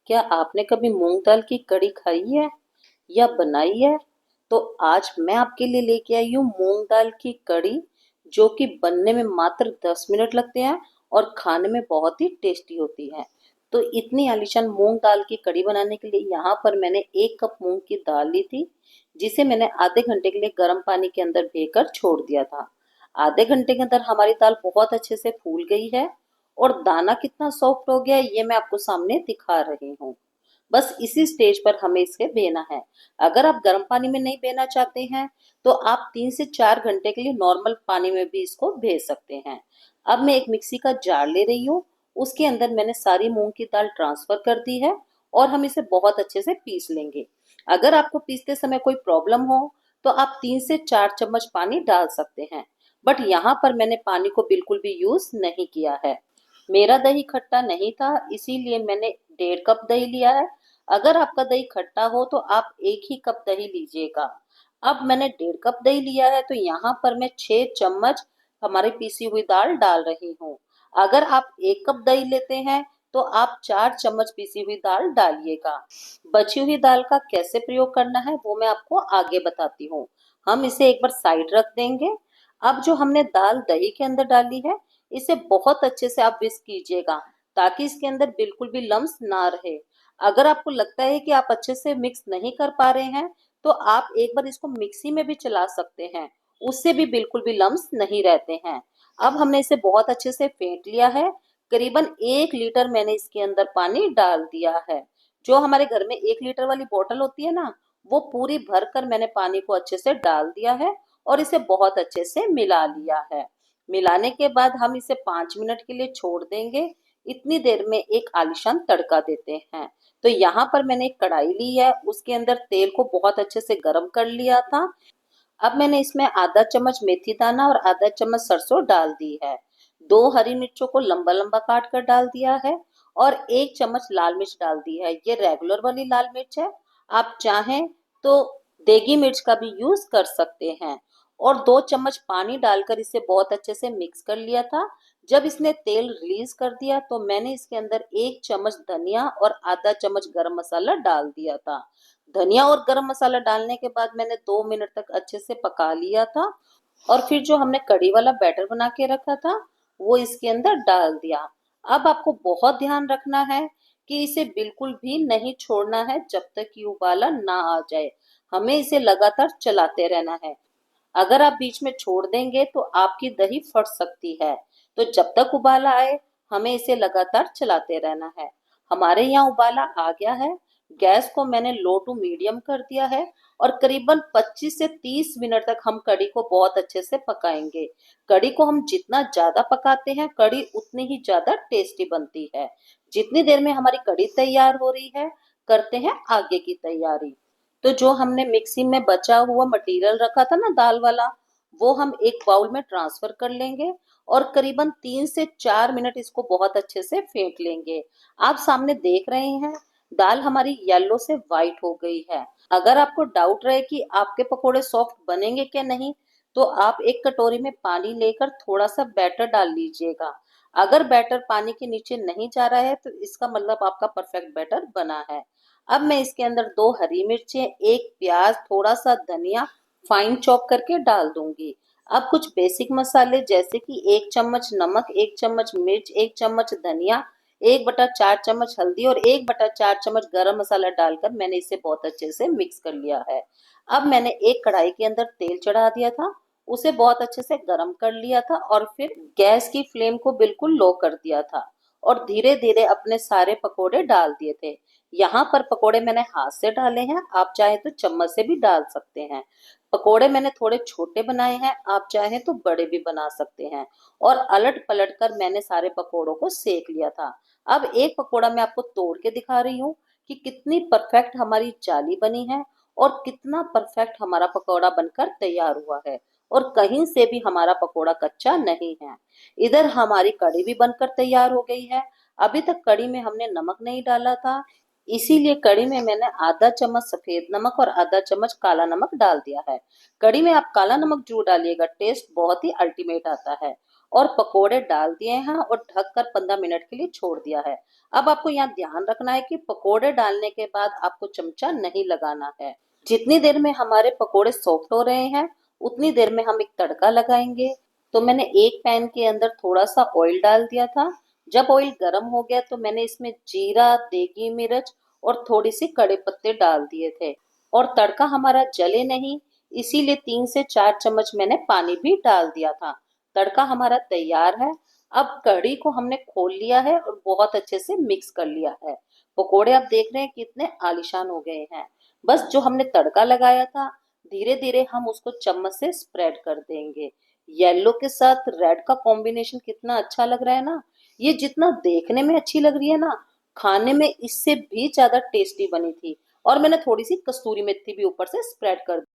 क्या आपने कभी मूंग दाल की कढ़ी खाई है या बनाई है? तो आज मैं आपके लिए लेके आई हूँ मूंग दाल की कढ़ी, जो कि बनने में मात्र 10 मिनट लगते हैं और खाने में बहुत ही टेस्टी होती है। तो इतनी आलीशान मूंग दाल की कढ़ी बनाने के लिए यहाँ पर मैंने 1 कप मूंग की दाल ली थी, जिसे मैंने आधे घंटे के लिए गर्म पानी के अंदर भेकर छोड़ दिया था। आधे घंटे के अंदर हमारी दाल बहुत अच्छे से फूल गई है और दाना कितना सॉफ्ट हो गया है ये मैं आपको सामने दिखा रही हूँ। बस इसी स्टेज पर हमें इसे बेना है। अगर आप गर्म पानी में नहीं बेना चाहते हैं तो आप 3 से 4 घंटे के लिए नॉर्मल पानी में भी इसको भेज सकते हैं। अब मैं एक मिक्सी का जार ले रही हूँ, उसके अंदर मैंने सारी मूंग की दाल ट्रांसफर कर दी है और हम इसे बहुत अच्छे से पीस लेंगे। अगर आपको पीसते समय कोई प्रॉब्लम हो तो आप 3 से 4 चम्मच पानी डाल सकते हैं, बट यहाँ पर मैंने पानी को बिल्कुल भी यूज नहीं किया है। मेरा दही खट्टा नहीं था, इसीलिए मैंने 1.5 कप दही लिया है। अगर आपका दही खट्टा हो तो आप 1 ही कप दही लीजिएगा। अब मैंने 1.5 कप दही लिया है तो यहाँ पर मैं 6 चम्मच हमारी पीसी हुई दाल डाल रही हूँ। अगर आप 1 कप दही लेते हैं तो आप 4 चम्मच पीसी हुई दाल डालिएगा। बची हुई दाल का कैसे प्रयोग करना है वो मैं आपको आगे बताती हूँ। हम इसे एक बार साइड रख देंगे। अब जो हमने दाल दही के अंदर डाली है, इसे बहुत अच्छे से आप विस्क कीजिएगा ताकि इसके अंदर बिल्कुल भी लम्स ना रहे। अगर आपको लगता है कि आप अच्छे से मिक्स नहीं कर पा रहे हैं तो आप एक बार इसको मिक्सी में भी चला सकते हैं, उससे भी बिल्कुल भी लम्स नहीं रहते हैं। अब हमने इसे बहुत अच्छे से फेंट लिया है। करीबन 1 लीटर मैंने इसके अंदर पानी डाल दिया है। जो हमारे घर में 1 लीटर वाली बोतल होती है ना, वो पूरी भर कर मैंने पानी को अच्छे से डाल दिया है और इसे बहुत अच्छे से मिला लिया है। मिलाने के बाद हम इसे 5 मिनट के लिए छोड़ देंगे। इतनी देर में एक आलीशान तड़का देते हैं। तो यहाँ पर मैंने एक कढ़ाई ली है, उसके अंदर तेल को बहुत अच्छे से गर्म कर लिया था। अब मैंने इसमें आधा चम्मच मेथी दाना और आधा चम्मच सरसों डाल दी है। 2 हरी मिर्चों को लंबा लंबा काट कर डाल दिया है और 1 चम्मच लाल मिर्च डाल दी है। ये रेगुलर वाली लाल मिर्च है, आप चाहें तो देगी मिर्च का भी यूज कर सकते हैं। और 2 चम्मच पानी डालकर इसे बहुत अच्छे से मिक्स कर लिया था। जब इसने तेल रिलीज कर दिया तो मैंने इसके अंदर 1 चम्मच धनिया और आधा चम्मच गरम मसाला डाल दिया था। धनिया और गरम मसाला डालने के बाद मैंने 2 मिनट तक अच्छे से पका लिया था और फिर जो हमने कड़ी वाला बैटर बना के रखा था वो इसके अंदर डाल दिया। अब आपको बहुत ध्यान रखना है कि इसे बिल्कुल भी नहीं छोड़ना है जब तक कि उबाला ना आ जाए। हमें इसे लगातार चलाते रहना है। अगर आप बीच में छोड़ देंगे तो आपकी दही फट सकती है। तो जब तक उबाला आए हमें इसे लगातार चलाते रहना है। हमारे यहाँ उबाला आ गया है। गैस को मैंने लो टू मीडियम कर दिया है और करीबन 25 से 30 मिनट तक हम कढ़ी को बहुत अच्छे से पकाएंगे। कढ़ी को हम जितना ज्यादा पकाते हैं कढ़ी उतनी ही ज्यादा टेस्टी बनती है। जितनी देर में हमारी कढ़ी तैयार हो रही है, करते हैं आगे की तैयारी। तो जो हमने मिक्सी में बचा हुआ मटेरियल रखा था ना दाल वाला, वो हम एक बाउल में ट्रांसफर कर लेंगे और करीबन 3 से 4 मिनट इसको बहुत अच्छे से फेंट लेंगे। आप सामने देख रहे हैं दाल हमारी येलो से व्हाइट हो गई है। अगर आपको डाउट रहे कि आपके पकोड़े सॉफ्ट बनेंगे क्या नहीं, तो आप एक कटोरी में पानी लेकर थोड़ा सा बैटर डाल लीजिएगा। अगर बैटर पानी के नीचे नहीं जा रहा है तो इसका मतलब आपका परफेक्ट बैटर बना है। अब मैं इसके अंदर 2 हरी मिर्चें, 1 प्याज, थोड़ा सा धनिया फाइन चॉप करके डाल दूंगी। अब कुछ बेसिक मसाले जैसे कि 1 चम्मच नमक, 1 चम्मच मिर्च, 1 चम्मच धनिया, 1/4 चम्मच हल्दी और 1/4 चम्मच गरम मसाला डालकर मैंने इसे बहुत अच्छे से मिक्स कर लिया है। अब मैंने एक कढ़ाई के अंदर तेल चढ़ा दिया था, उसे बहुत अच्छे से गरम कर लिया था और फिर गैस की फ्लेम को बिल्कुल लो कर दिया था और धीरे धीरे अपने सारे पकोड़े डाल दिए थे। यहाँ पर पकोड़े मैंने हाथ से डाले हैं, आप चाहे तो चम्मच से भी डाल सकते हैं। पकोड़े मैंने थोड़े छोटे बनाए हैं, आप चाहे तो बड़े भी बना सकते हैं। और अलट पलट कर मैंने सारे पकोड़ों को सेक लिया था। अब एक पकोड़ा मैं आपको तोड़ के दिखा रही हूँ कि कितनी परफेक्ट हमारी जाली बनी है और कितना परफेक्ट हमारा पकोड़ा बनकर तैयार हुआ है और कहीं से भी हमारा पकोड़ा कच्चा नहीं है। इधर हमारी कढ़ी भी बनकर तैयार हो गई है। अभी तक कढ़ी में हमने नमक नहीं डाला था, इसीलिए कढ़ी में मैंने आधा चम्मच सफेद नमक और आधा चम्मच काला नमक डाल दिया है। कढ़ी में आप काला नमक जरूर डालिएगा, टेस्ट बहुत ही अल्टीमेट आता है। और पकोड़े डाल दिए हैं और ढककर 15 मिनट के लिए छोड़ दिया है। अब आपको यहाँ ध्यान रखना है कि पकोड़े डालने के बाद आपको चमचा नहीं लगाना है। जितनी देर में हमारे पकोड़े सॉफ्ट हो रहे हैं, उतनी देर में हम एक तड़का लगाएंगे। तो मैंने एक पैन के अंदर थोड़ा सा ऑयल डाल दिया था। जब ऑयल गर्म हो गया तो मैंने इसमें जीरा, देगी मिर्च और थोड़ी सी कड़े पत्ते डाल दिए थे। और तड़का हमारा जले नहीं, इसीलिए 3 से 4 चम्मच मैंने पानी भी डाल दिया था। तड़का हमारा तैयार है। अब कढ़ी को हमने खोल लिया है और बहुत अच्छे से मिक्स कर लिया है। पकोड़े आप देख रहे हैं कितने आलिशान हो गए हैं। बस जो हमने तड़का लगाया था, धीरे धीरे हम उसको चम्मच से स्प्रेड कर देंगे। येलो के साथ रेड का कॉम्बिनेशन कितना अच्छा लग रहा है ना। ये जितना देखने में अच्छी लग रही है ना, खाने में इससे भी ज्यादा टेस्टी बनी थी। और मैंने थोड़ी सी कस्तूरी मेथी भी ऊपर से स्प्रेड कर दी।